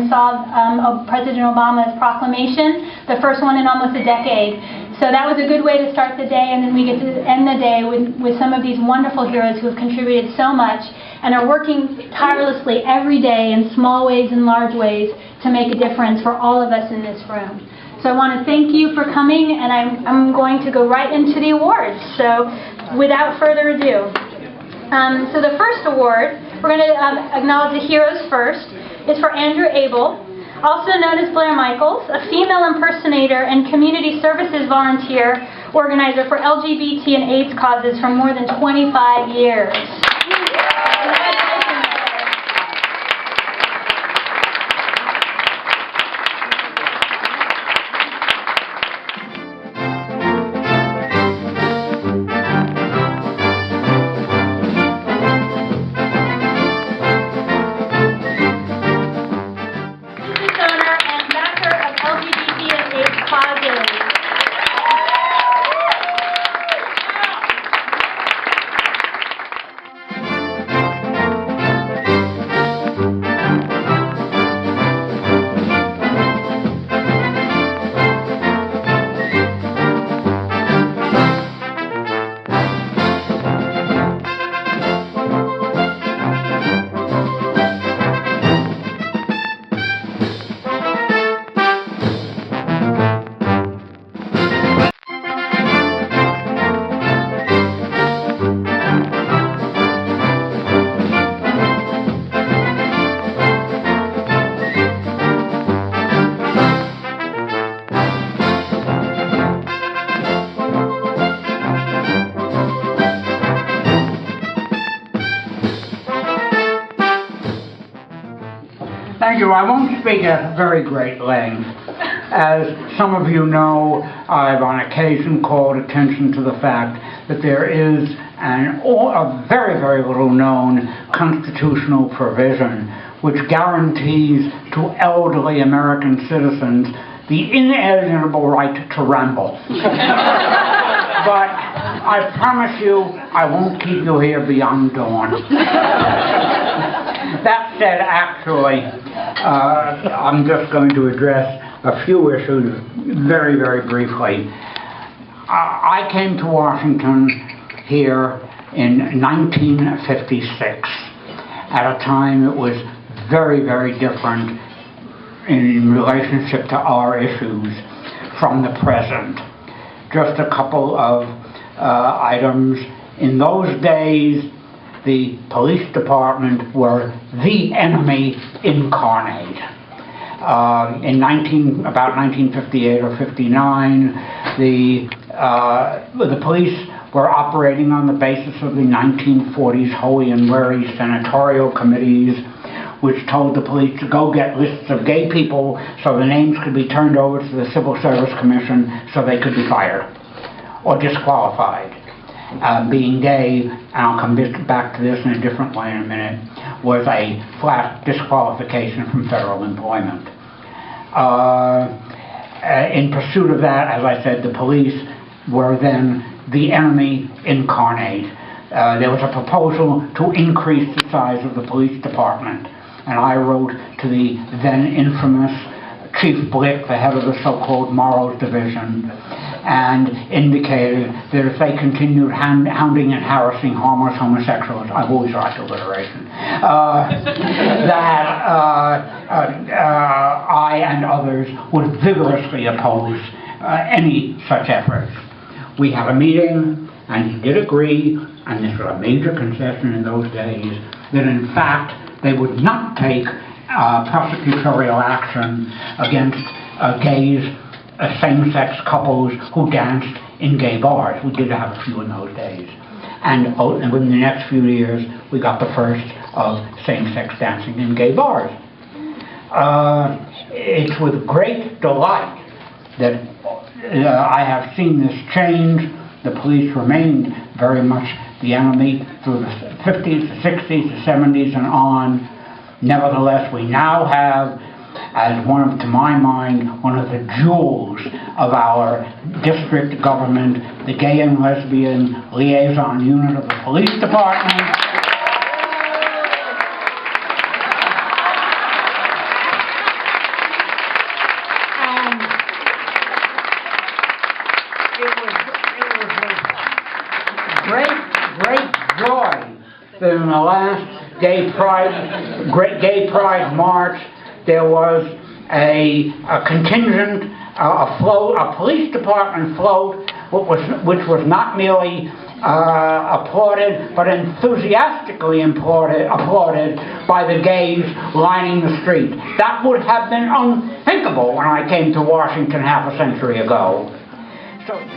and saw President Obama's proclamation, the first one in almost a decade. So that was a good way to start the day, and then we get to end the day with some of these wonderful heroes who have contributed so much and are working tirelessly every day in small ways and large ways to make a difference for all of us in this room. So I want to thank you for coming, and I'm going to go right into the awards. So without further ado. So the first award, we're going to acknowledge the heroes first, is for Andrew Abel, also known as Blair Michaels, a female impersonator and community services volunteer organizer for LGBT and AIDS causes for more than 25 years. Thank you. I won't speak at very great length. As some of you know, I've on occasion called attention to the fact that there is a very, very little known constitutional provision which guarantees to elderly American citizens the inalienable right to ramble. But I promise you, I won't keep you here beyond dawn. That said, actually, I'm just going to address a few issues very, very briefly. I came to Washington here in 1956, at a time it was very, very different in relationship to our issues from the present. Just a couple of items. In those days, the police department were the enemy incarnate. In about 1958 or 59, the police were operating on the basis of the 1940s holy and wary senatorial committees, which told the police to go get lists of gay people so the names could be turned over to the Civil Service Commission so they could be fired or disqualified. Being gay, and I'll come back to this in a different way in a minute, was a flat disqualification from federal employment. In pursuit of that, as I said, the police were then the enemy incarnate. There was a proposal to increase the size of the police department, and I wrote to the then infamous Chief Blick, the head of the so-called Morals Division, and indicated that if they continued hounding and harassing harmless homosexuals, I've always liked alliteration, that I and others would vigorously oppose any such efforts. We had a meeting, and he did agree, and this was a major concession in those days, that in fact they would not take prosecutorial action against gays, same-sex couples who danced in gay bars. We did have a few in those days. And within the next few years, we got the first of same-sex dancing in gay bars. It's with great delight that I have seen this change. The police remained very much the enemy through the 50s, the 60s, the 70s, and on. Nevertheless, we now have, as one of, to my mind, one of the jewels of our district government, the Gay and Lesbian Liaison Unit of the Police Department. great joy that in the last Gay Pride March, there was a contingent, a police department float, which was not merely applauded, but enthusiastically applauded by the gays lining the street. That would have been unthinkable when I came to Washington half a century ago. So.